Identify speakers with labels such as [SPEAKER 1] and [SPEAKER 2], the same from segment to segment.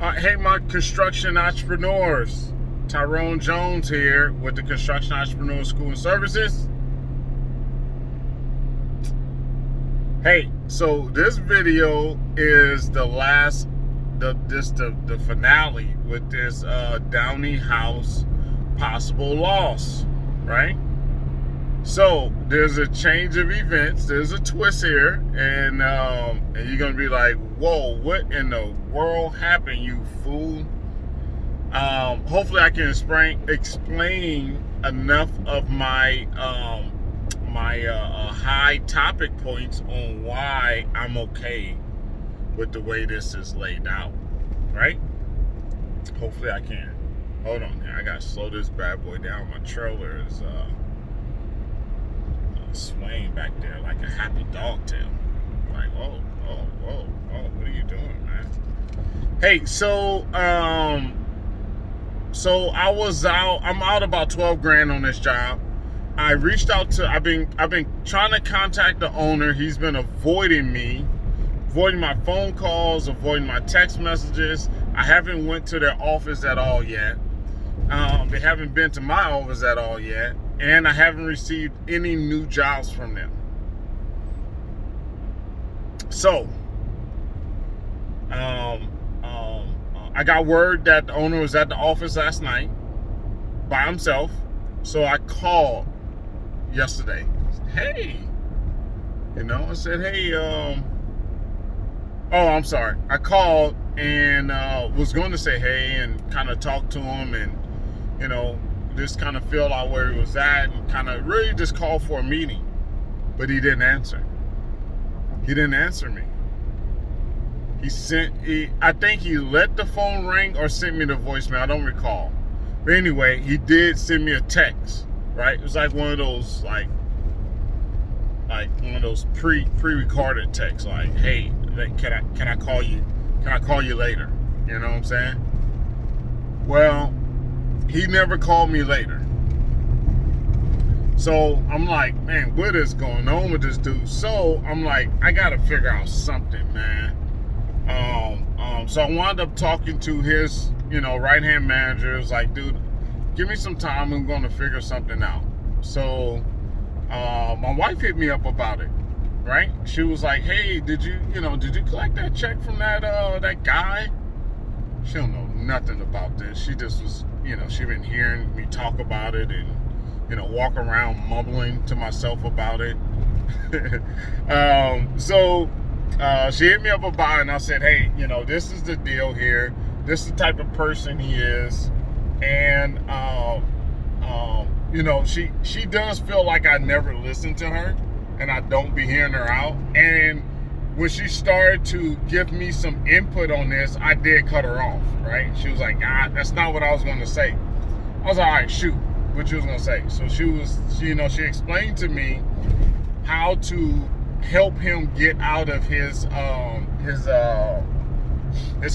[SPEAKER 1] Hey, my construction entrepreneurs. Tyrone Jones here with the Construction Entrepreneur School and Services. Hey, so this video is the finale with this Downey house possible loss, right? So there's a change of events. There's a twist here, and you're gonna be like, "Whoa, what in the world happened, you fool?" Hopefully, I can explain enough of my high topic points on why I'm okay with the way this is laid out, right? Hopefully, I can. Hold on here. I gotta slow this bad boy down. My trailer is swaying back there like a happy dog tail. Like, whoa, what are you doing, man? Hey, so I was out. I'm out about 12 grand on this job. I reached out to. I've been trying to contact the owner. He's been avoiding me, avoiding my phone calls, avoiding my text messages. I haven't went to their office at all yet. They haven't been to my office at all yet. And I haven't received any new jobs from them. So, I got word that the owner was at the office last night by himself. So I called yesterday. Hey, I said, hey, I'm sorry. I called and was going to say hey and kind of talk to him and, just kind of feel out where he was at and kind of really just call for a meeting. But he didn't answer. He didn't answer me. I think he let the phone ring or sent me the voicemail. I don't recall. But anyway, he did send me a text, right? It was like one of those pre-recorded texts, like, hey, can I call you? Can I call you later? You know what I'm saying? Well, he never called me later. So I'm like, man, what is going on with this dude? So I'm like, I gotta figure out something, man. So I wound up talking to his, right-hand manager. It was like, dude, give me some time. I'm gonna figure something out. So my wife hit me up about it, right? She was like, hey, did you collect that check from that guy? She don't know nothing about this. She just was, she been hearing me talk about it and, walk around mumbling to myself about it. So she hit me up about it and I said, hey, this is the deal here. This is the type of person he is. And, she does feel like I never listen to her and I don't be hearing her out. And when she started to give me some input on this, I did cut her off, right? She was like, that's not what I was going to say. I was like, all right, shoot, what you was going to say. So she explained to me how to help him get out of his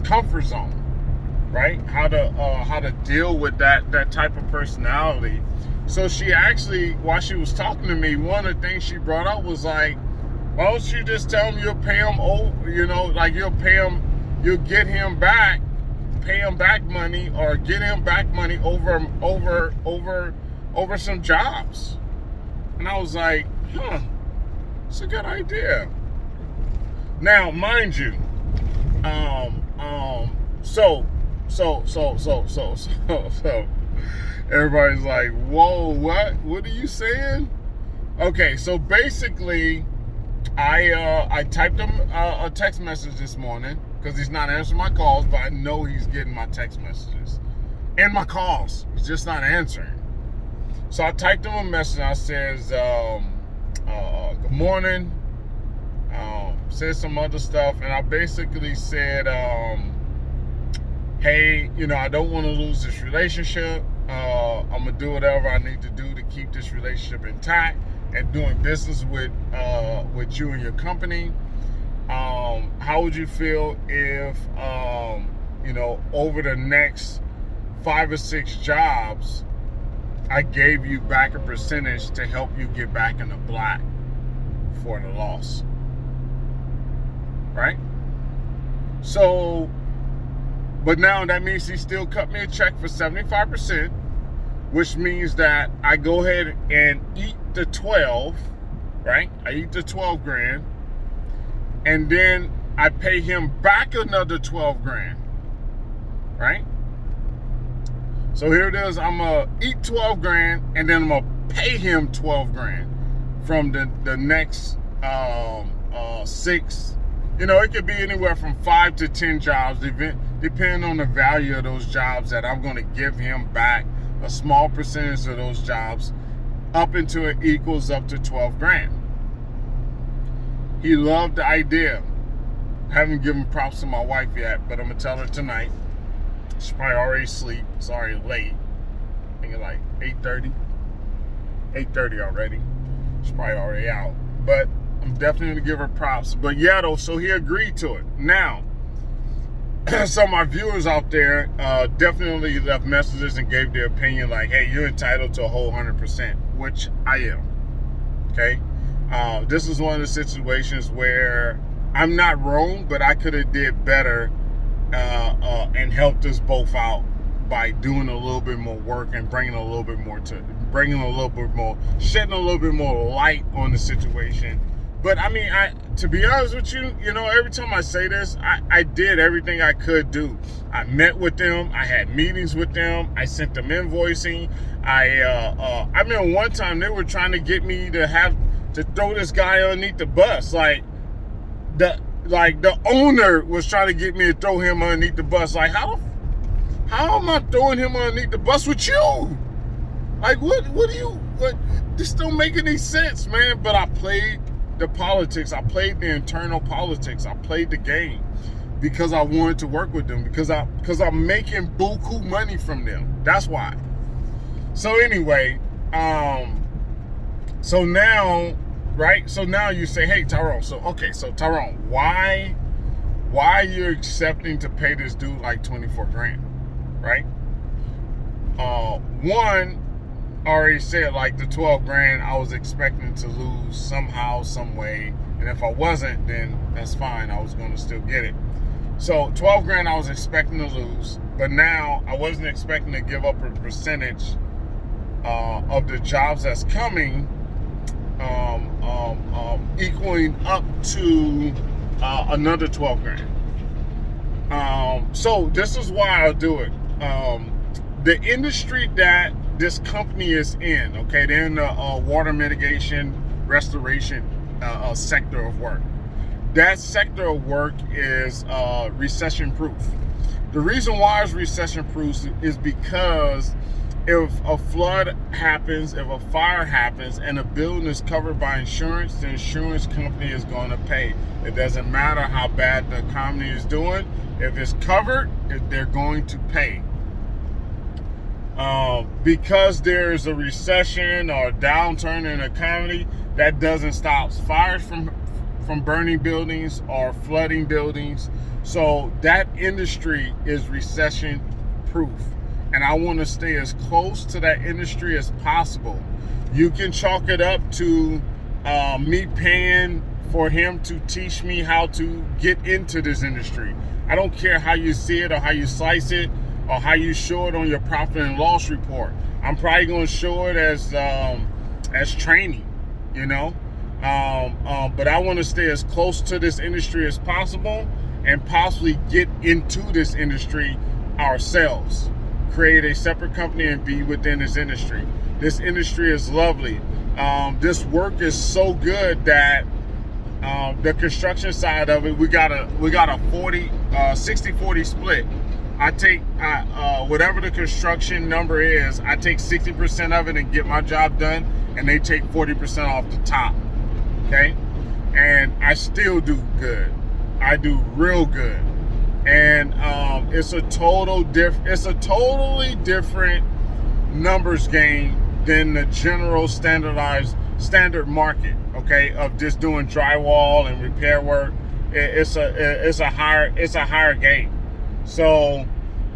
[SPEAKER 1] comfort zone, right? How to deal with that type of personality. So she actually, while she was talking to me, one of the things she brought up was like, why don't you just tell him you'll pay him you'll get him back, pay him back money or get him back money over some jobs. And I was like, it's a good idea. Now, mind you, so everybody's like, whoa, what are you saying? Okay, so basically, I typed him a text message this morning because he's not answering my calls, but I know he's getting my text messages and my calls. He's just not answering. So I typed him a message. I says, good morning. Said some other stuff, and I basically said, hey, I don't want to lose this relationship. I'm gonna do whatever I need to do to keep this relationship intact and doing business with you and your company. How would you feel if over the next 5 or 6 jobs I gave you back a percentage to help you get back in the black for the loss? Right? So But now that means he still cut me a check for 75%, which means that I go ahead and eat the 12, right? I eat the 12 grand, and then I pay him back another 12 grand, right? So here it is. I'm gonna eat 12 grand, and then I'm gonna pay him 12 grand from the next 6. You know, it could be anywhere from 5 to 10 jobs, depending on the value of those jobs that I'm going to give him back a small percentage of those jobs up until it equals up to 12 grand. He loved the idea. I haven't given props to my wife yet, but I'm going to tell her tonight. She's probably already asleep. It's already late. I think it's like 8:30. 8:30 already. She's probably already out. But I'm definitely going to give her props. But yeah, though, so he agreed to it. Now, some of my viewers out there definitely left messages and gave their opinion like, hey, you're entitled to a whole 100%, which I am. Okay? This is one of the situations where I'm not wrong, but I could have did better and helped us both out by doing a little bit more work and shedding a little bit more light on the situation. But I mean, to be honest with you, you know, every time I say this, I did everything I could do. I met with them. I had meetings with them. I sent them invoicing. I remember one time they were trying to get me to throw this guy underneath the bus. Like the owner was trying to get me to throw him underneath the bus. Like, how am I throwing him underneath the bus with you? Like, what this don't make any sense, man. But I played the politics. I played the internal politics. I played the game because I wanted to work with them, because I'm making buku money from them. That's why. So anyway, so now, right? So now you say, hey, Tyrone. So Tyrone, why are you accepting to pay this dude like 24 grand, right? One, already said like the 12 grand I was expecting to lose somehow, some way, and if I wasn't, then that's fine. I was going to still get it. So 12 grand I was expecting to lose, but now I wasn't expecting to give up a percentage of the jobs that's coming, equaling up to another 12 grand. So this is why I'll do it. The industry that this company is in, okay, they're in the water mitigation, restoration sector of work. That sector of work is recession proof. The reason why it's recession proof is because if a flood happens, if a fire happens, and a building is covered by insurance, the insurance company is going to pay. It doesn't matter how bad the economy is doing. If it's covered, they're going to pay. Because there's a recession or a downturn in the economy, that doesn't stop fires from burning buildings or flooding buildings. So that industry is recession proof. And I want to stay as close to that industry as possible. You can chalk it up to me paying for him to teach me how to get into this industry. I don't care how you see it or how you slice it or how you show it on your profit and loss report. I'm probably going to show it as training, you know. But I want to stay as close to this industry as possible and possibly get into this industry ourselves. Create a separate company and be within this industry. This industry is lovely. This work is so good that the construction side of it, we got a 60-40 split. I take whatever the construction number is, I take 60% of it and get my job done, and they take 40% off the top. Okay, and I still do good. I do real good, and it's a totally different numbers game than the general standard market. Okay, of just doing drywall and repair work. It's a higher game. So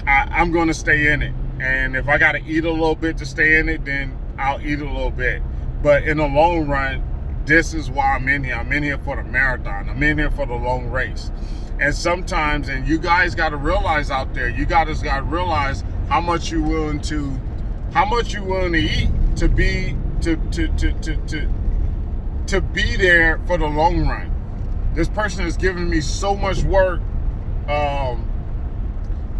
[SPEAKER 1] I'm going to stay in it. And if I got to eat a little bit to stay in it, then I'll eat a little bit. But in the long run, this is why I'm in here. I'm in here for the marathon. I'm in here for the long race. And sometimes, and you guys got to realize out there, you guys got to realize how much you're willing to eat to be to be there for the long run. This person has given me so much work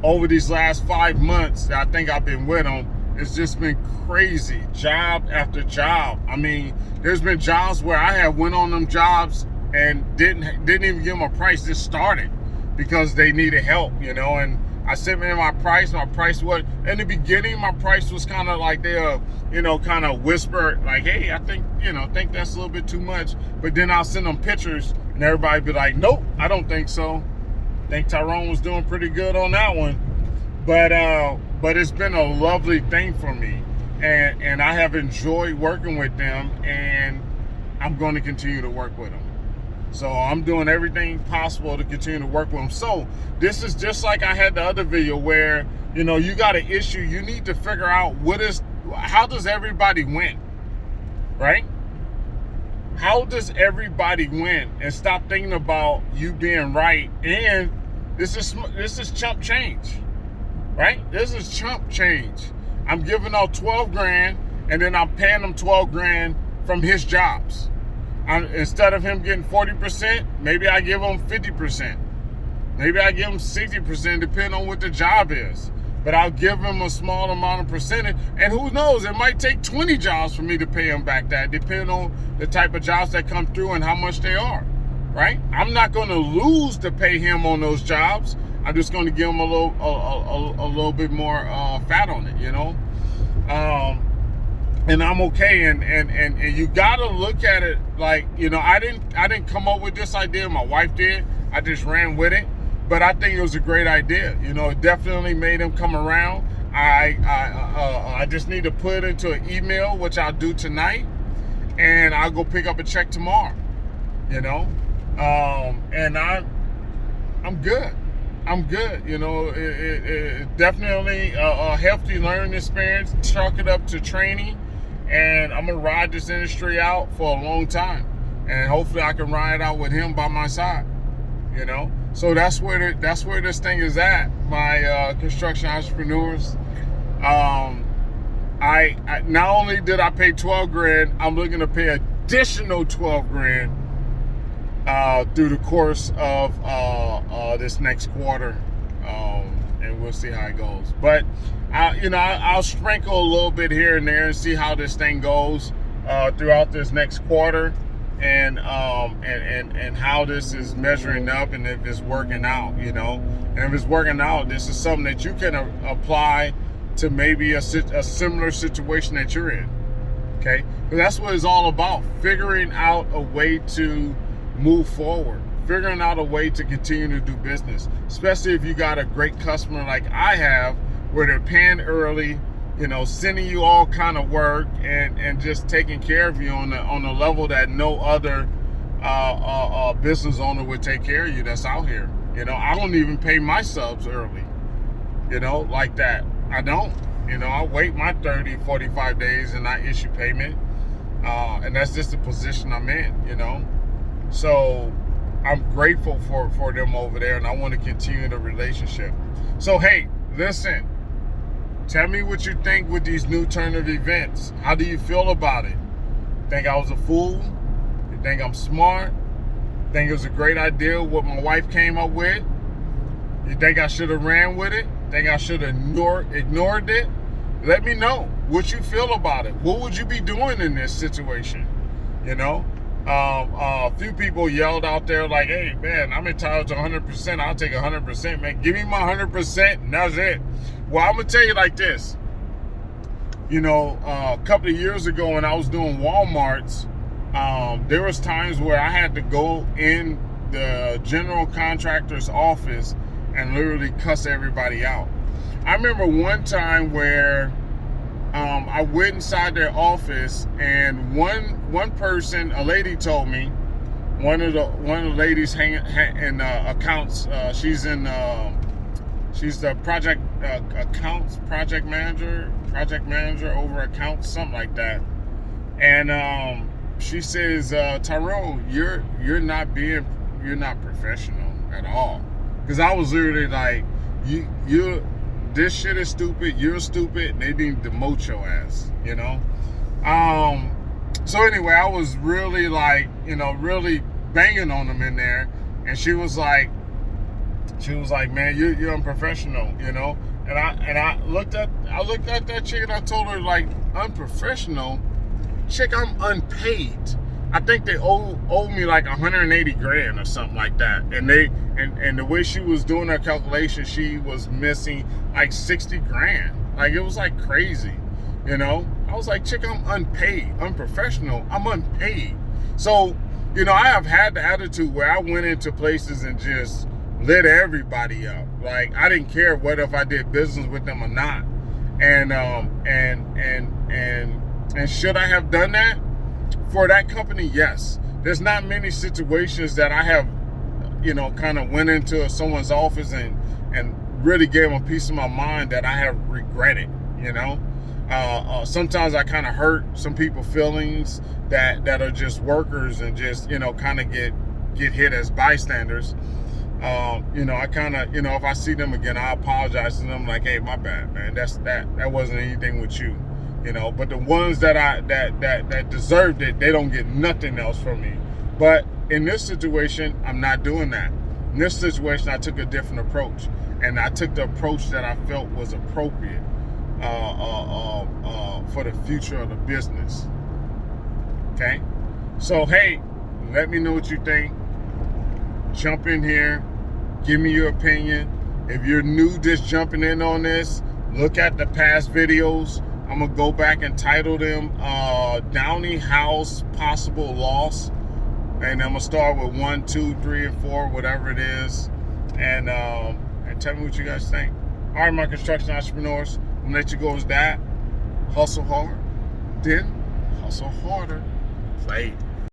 [SPEAKER 1] over these last 5 months that I think I've been with them. It's just been crazy, job after job. I mean, there's been jobs where I have went on them jobs and didn't even give them a price, just started because they needed help, you know. And I sent in my price. My price was, in the beginning, my price was kind of like they, you know, kind of whisper like, hey, I think that's a little bit too much. But then I'll send them pictures and everybody be like, nope, I don't think so. I think Tyrone was doing pretty good on that one. But it's been a lovely thing for me, and I have enjoyed working with them, and I'm going to continue to work with them. So I'm doing everything possible to continue to work with them. So this is just like I had the other video where, you know, you got an issue, you need to figure out how does everybody win, right? How does everybody win? And stop thinking about you being right. And this is chump change. Right? This is chump change. I'm giving out 12 grand and then I'm paying him 12 grand from his jobs. Instead of him getting 40%, maybe I give him 50%. Maybe I give him 60%, depending on what the job is. But I'll give him a small amount of percentage. And who knows, it might take 20 jobs for me to pay him back that, depending on the type of jobs that come through and how much they are. Right? I'm not going to lose to pay him on those jobs. I'm just going to give them a little bit more fat on it, you know, and I'm okay. And you got to look at it like, you know, I didn't come up with this idea. My wife did. I just ran with it, but I think it was a great idea. You know, it definitely made him come around. I just need to put it into an email, which I'll do tonight, and I'll go pick up a check tomorrow. You know, and I'm good. I'm good, you know. It definitely a hefty learning experience. Chalk it up to training, and I'm gonna ride this industry out for a long time, and hopefully I can ride out with him by my side, you know. So that's where this thing is at, my construction entrepreneurs. I not only did I pay 12 grand, I'm looking to pay additional 12 grand through the course of this next quarter, and we'll see how it goes. But I'll sprinkle a little bit here and there and see how this thing goes throughout this next quarter, and how this is measuring up, and if it's working out, you know. And if it's working out, this is something that you can apply to maybe a similar situation that you're in. Okay, because that's what it's all about: figuring out a way to move forward, figuring out a way to continue to do business, especially if you got a great customer like I have, where they're paying early, you know, sending you all kind of work, and just taking care of you on a level that no other business owner would take care of you that's out here. You know, I don't even pay my subs early, you know, like that. I don't. You know, I wait my 30, 45 days and I issue payment, and that's just the position I'm in, you know. So I'm grateful for them over there, and I want to continue the relationship. So, hey, listen, tell me what you think with these new turn of events. How do you feel about it? Think I was a fool? You think I'm smart? Think it was a great idea what my wife came up with? You think I should have ran with it? Think I should have ignored it? Let me know what you feel about it. What would you be doing in this situation? You know? A few people yelled out there like, hey, man, I'm entitled to 100%. I'll take 100%, man. Give me my 100%, and that's it. Well, I'm going to tell you like this. You know, a couple of years ago when I was doing Walmarts, there was times where I had to go in the general contractor's office and literally cuss everybody out. I remember one time where I went inside their office, and one person, a lady, told me, one of the ladies in accounts. She's the project manager over accounts, something like that. And she says, Tyrone, you're not professional at all. Because I was literally like, this shit is stupid, you're stupid, and they didn't demote your ass, you know? So anyway, I was really like, really banging on them in there, and she was like, man, you're unprofessional, And I looked at that chick and I told her, like, unprofessional? Chick, I'm unpaid. I think they owe me like 180 grand or something like that. And the way she was doing her calculation, she was missing like 60 grand. Like, it was like crazy, I was like, chick, I'm unpaid, unprofessional. I'm unpaid. So, I have had the attitude where I went into places and just lit everybody up. Like, I didn't care what if I did business with them or not. And should I have done that for that company? Yes. There's not many situations that I have, kind of went into someone's office and really gave them a piece of my mind that I have regretted. Sometimes I kind of hurt some people's feelings that are just workers and just, kind of get hit as bystanders. I kind of, if I see them again, I apologize to them, like, hey, my bad, man. That wasn't anything with you, But the ones that deserved it, they don't get nothing else from me. But in this situation, I'm not doing that. In this situation, I took a different approach, and I took the approach that I felt was appropriate for the future of the business. Okay, so hey, let me know what you think. Jump in here, give me your opinion. If you're new just jumping in on this, look at the past videos. I'm gonna go back and title them Downey House Possible Loss, and I'm gonna start with 1, 2, 3, and 4, whatever it is, and tell me what you guys think. All right, my construction entrepreneurs, I'm gonna let you go with that. Hustle hard, then hustle harder. Play.